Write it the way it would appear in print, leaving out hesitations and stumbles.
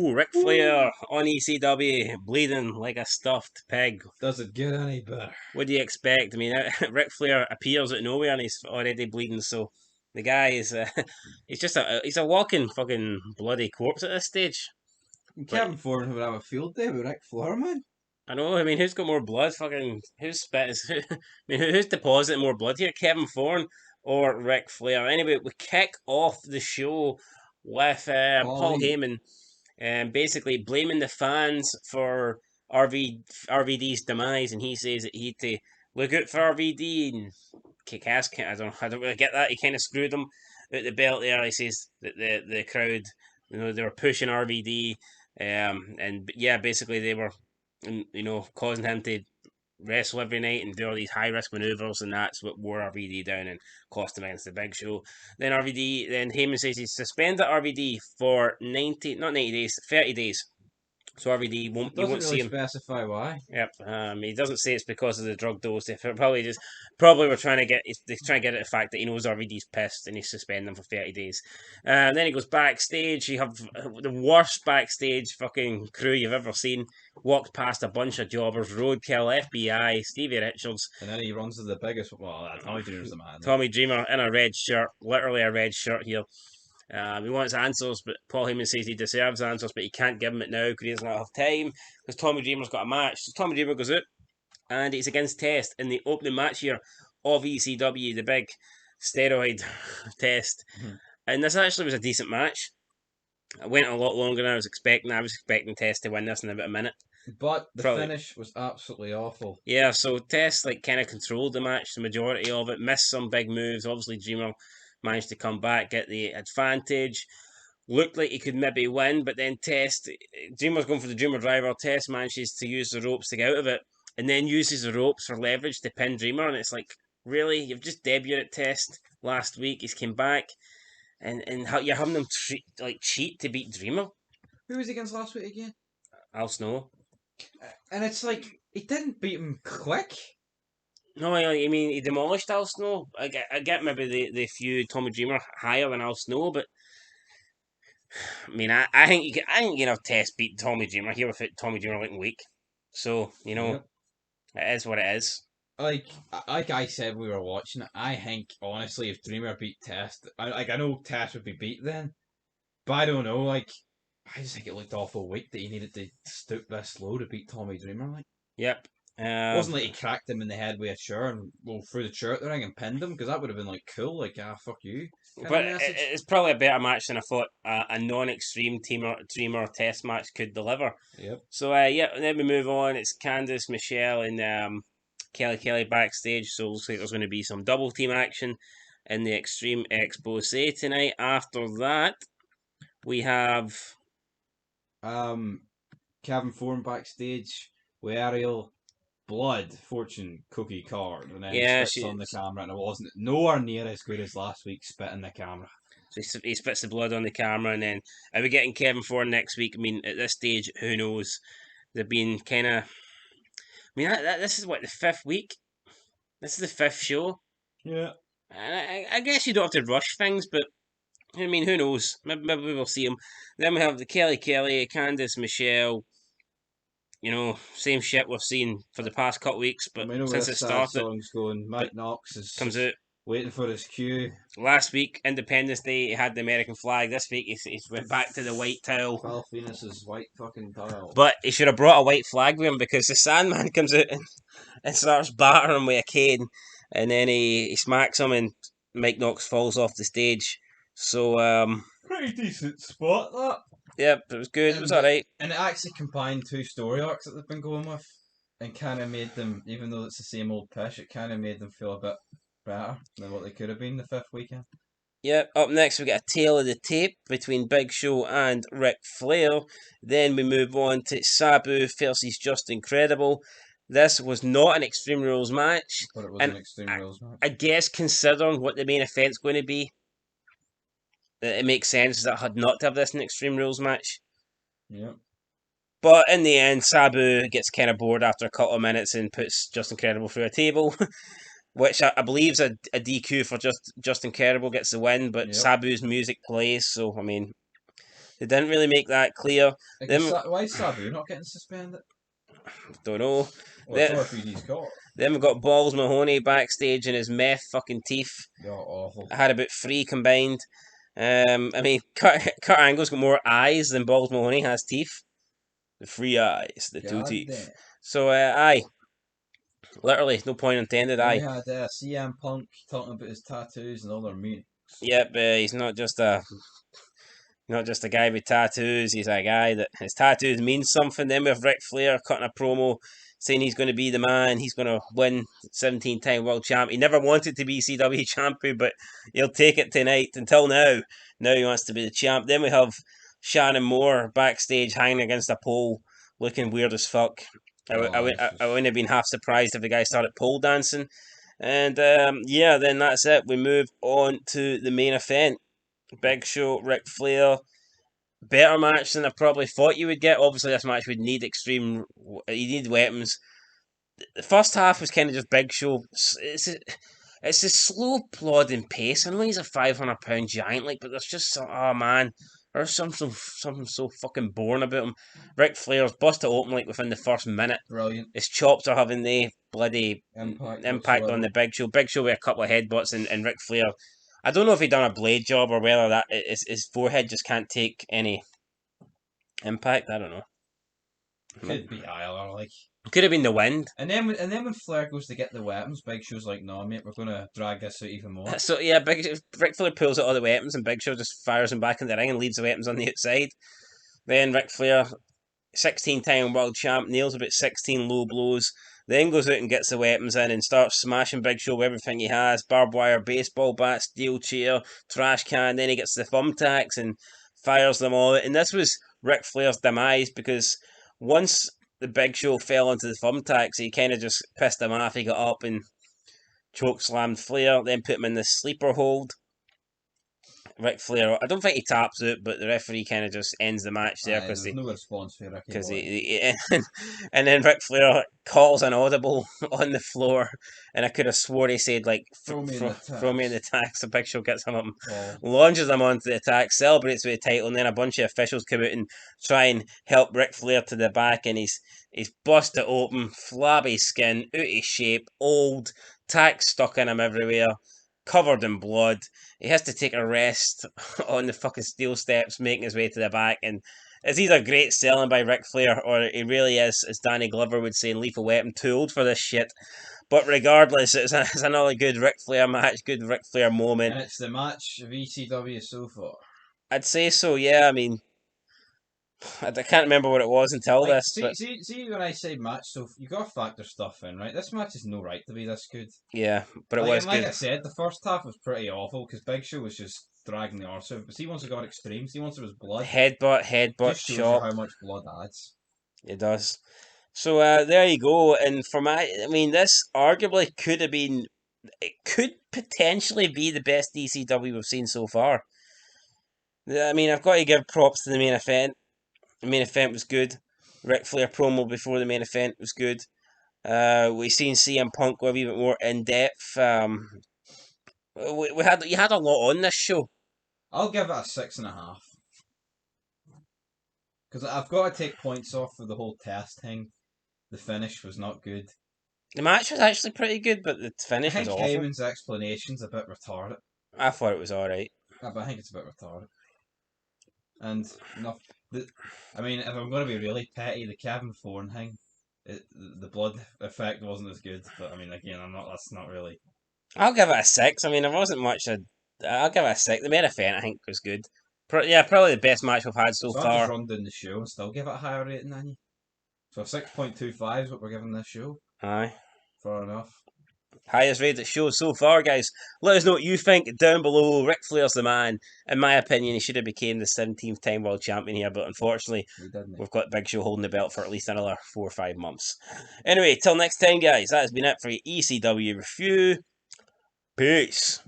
Ooh, Ric Flair on ECW, bleeding like a stuffed pig. Does it get any better? What do you expect? I mean, Ric Flair appears out of nowhere and he's already bleeding. So the guy is, he's just he's a walking fucking bloody corpse at this stage. But Kevin Ford would have a field day with Ric Flair, man. I know. I mean, who's got more blood? Fucking who's spit? I mean, who's depositing more blood here? Kevin Thorne or Ric Flair? Anyway, we kick off the show with Paul Paulie. Heyman, basically blaming the fans for RVD's demise, and he says that he had to look out for RVD and kick ass. I don't really get that. He kind of screwed him out the belt there. He says that the crowd, they were pushing RVD, and yeah, basically they were, causing him to wrestle every night and do all these high risk maneuvers, and that's what wore RVD down and cost him against the Big Show. Then Heyman says he's suspended RVD for 90 days, 30 days. So RVD won't, you Doesn't won't see really him. specify why. Yep. He doesn't say it's because of the drug dose. They probably were trying to get at the fact that he knows RVD's pissed and he's suspending him for 30 days. Then he goes backstage. You have the worst backstage fucking crew you've ever seen. Walks past a bunch of jobbers, Roadkill, FBI, Stevie Richards. And then he runs to the biggest. Well, Tommy Dreamer's the man. Tommy Dreamer in a red shirt, literally a red shirt here. He wants answers, but Paul Heyman says he deserves answers, but he can't give them it now because he doesn't have time because Tommy Dreamer's got a match. So Tommy Dreamer goes out and he's against Test in the opening match here of ECW, the big steroid test. Mhm. And this actually was a decent match. It went a lot longer than I was expecting. I was expecting Test to win this in about a minute. But the Probably. finish was absolutely awful. Yeah, so Test kind of controlled the match, the majority of it, missed some big moves. Obviously, Dreamer managed to come back, get the advantage. Looked like he could maybe win, but then Dreamer's going for the Dreamer driver. Test manages to use the ropes to get out of it, and then uses the ropes for leverage to pin Dreamer. And it's like, really, you've just debuted at Test last week. He's came back, and you're having him cheat to beat Dreamer. Who was he against last week again? Al Snow. And it's like he didn't beat him quick. No, I mean he demolished Al Snow. I get maybe the feud Tommy Dreamer higher than Al Snow, but I mean I think you can have Test beat Tommy Dreamer here without Tommy Dreamer looking weak. So Yep. it is what it is. Like I said, we were watching it. I think honestly, if Dreamer beat Test, I know Test would be beat then, but I don't know. Like I just think it looked awful weak that he needed to stoop this low to beat Tommy Dreamer. Like Yep. it wasn't like he cracked him in the head with a chair and threw the chair at the ring and pinned him, because that would have been like cool. Like fuck you. But it's probably a better match than I thought a non-extreme Dreamer Test match could deliver. Yep. So then we move on. It's Candice, Michelle, and Kelly backstage. So it looks like there's going to be some double team action in the Extreme Expose tonight. After that, we have Kevin Thorne backstage with Ariel, blood, fortune cookie card, and then he spits on the camera, and it wasn't nowhere near as good as last week spit in the camera. So he spits the blood on the camera, and then are we getting Kevin Thorne next week? I mean, at this stage, who knows? They've been kind of. I mean, this is what, the 5th week. This is the 5th show. Yeah. And I guess you don't have to rush things, but I mean, who knows? Maybe we'll see him. Then we have the Kelly, Candice, Michelle. Same shit we've seen for the past couple weeks, but since it started, song's going. Mike Knox comes out waiting for his cue. Last week, Independence Day, he had the American flag. This week, he's went back to the white towel. Val Venus's white fucking towel. But he should have brought a white flag with him, because the Sandman comes out and starts battering him with a cane, and then he smacks him, and Mike Knox falls off the stage. So pretty decent spot, that. Yep, it was good. It was alright. And it actually combined 2 story arcs that they've been going with, and kind of made them, even though it's the same old pish, it kind of made them feel a bit better than what they could have been the 5th weekend. Yep, up next we got a tale of the tape between Big Show and Ric Flair. Then we move on to Sabu versus Just Incredible. This was not an Extreme Rules match. But it was an Extreme Rules match. I guess considering what the main event's going to be, it makes sense that I had not to have this in Extreme Rules match. Yeah. But in the end, Sabu gets kind of bored after a couple of minutes and puts Just Incredible through a table, which I believe is a DQ for Just Incredible, gets the win, but Sabu's music plays, so I mean, They didn't really make that clear. Like, Them, why is Sabu not getting suspended? don't know. Well, it's Them, RFD's caught. then we got Balls Mahoney backstage in his meth fucking teeth. Yeah, awful. I had about 3 combined. I mean, Kurt Angle's got more eyes than Balls Mahoney has teeth. The 3 eyes, the 2 God teeth. damn. So, aye, literally, no point intended. Then we Aye, had CM Punk talking about his tattoos and all their meanings. yep. He's not just a guy with tattoos. He's a guy that his tattoos mean something. Then we have Ric Flair cutting a promo saying he's going to be the man. He's going to win 17-time world champ. He never wanted to be CW champion, but he'll take it tonight. Until now, now he wants to be the champ. Then we have Shannon Moore backstage hanging against a pole, looking weird as fuck. Oh, it's I just wouldn't have been half surprised if the guy started pole dancing. And yeah, then that's it. We move on to the main event. Big Show, Ric Flair. Better match than I probably thought you would get. Obviously, this match would need extreme. You need weapons. The first half was kind of just Big Show. It's a slow, plodding pace. I know he's a 500-pound giant, like, but there's just oh man, there's something so fucking boring about him. Ric Flair's busted open like within the first minute. brilliant. His chops are having the bloody Impact impact on whatsoever. the Big Show. Big Show with a couple of headbutts and Ric Flair. I don't know if he done a blade job or whether that his forehead just can't take any impact. I don't know. Could be either, like. Could have been the wind. And then when Flair goes to get the weapons, Big Show's like, "No, mate, we're gonna drag this out even more." So yeah, Ric Flair pulls out all the weapons and Big Show just fires him back in the ring and leaves the weapons on the outside. Then Ric Flair, 16-time world champ, nails about 16 low blows. Then goes out and gets the weapons in and starts smashing Big Show with everything he has: barbed wire, baseball bat, steel chair, trash can. Then he gets the thumbtacks and fires them all. And this was Ric Flair's demise because once the Big Show fell onto the thumbtacks, he kind of just pissed him off. He got up and choke slammed Flair, then put him in the sleeper hold. Ric Flair, I don't think he taps out, but the referee kind of just ends the match there Aye, there's no response for Ricky because Boy. and then Ric Flair calls an audible on the floor, and I could have swore he said like Throw me in the throw me in the tax. tax. So Big Show gets him up, and Oh, launches him onto the attack, celebrates with the title, and then a bunch of officials come out and try and help Ric Flair to the back, and he's busted open, flabby skin, out of shape, old, tack stuck in him everywhere, covered in blood. He has to take a rest on the fucking steel steps, making his way to the back, and it's either great selling by Ric Flair or he really is, as Danny Glover would say in Lethal Weapon, too old for this shit. But regardless, it's another good Ric Flair match, good Ric Flair moment. and it's the match of ECW so far. I'd say so, yeah. I mean, I can't remember what it was until Like, this, but see when I say match, so you got to factor stuff in, right? This match is no right to be this good. yeah, but it Like, was and like good. I said, the first half was pretty awful because Big Show was just dragging the arse out. But see, once it got extreme, see, once there was blood, Headbutt, just shows you chop. how much blood adds. It does. So there you go. And for I mean, this arguably could have been, it could potentially be the best DCW we've seen so far. I mean, I've got to give props to the main event. The main event was good. Ric Flair promo before the main event was good. We seen CM Punk go a wee bit more in depth. We had you had a lot on this show. I'll give it a 6.5 because I've got to take points off for the whole test thing. The finish was not good. The match was actually pretty good, but the I finish was think awful. Heyman's explanation's a bit retarded. I thought it was alright. But I think it's a bit retarded. And enough. I mean, if I'm going to be really petty, the Kevin Thorne thing, the blood effect wasn't as good. But I mean, again, I'm not. That's not really. I'll give it a 6. I mean, there wasn't much. I'll give it a 6. The main event I think was good. Yeah, probably the best match we've had so So I've just far. run down the show and still give it a higher rating than you. So 6.25 is what we're giving this show. Aye. Fair enough. Highest rated show so far, guys. Let us know what you think down below. Ric Flair's the man. In my opinion, he should have became the 17th time world champion here, but unfortunately, We didn't. we've got Big Show holding the belt for at least another 4 or 5 months. Anyway, till next time, guys. That has been it for your ECW review. Peace.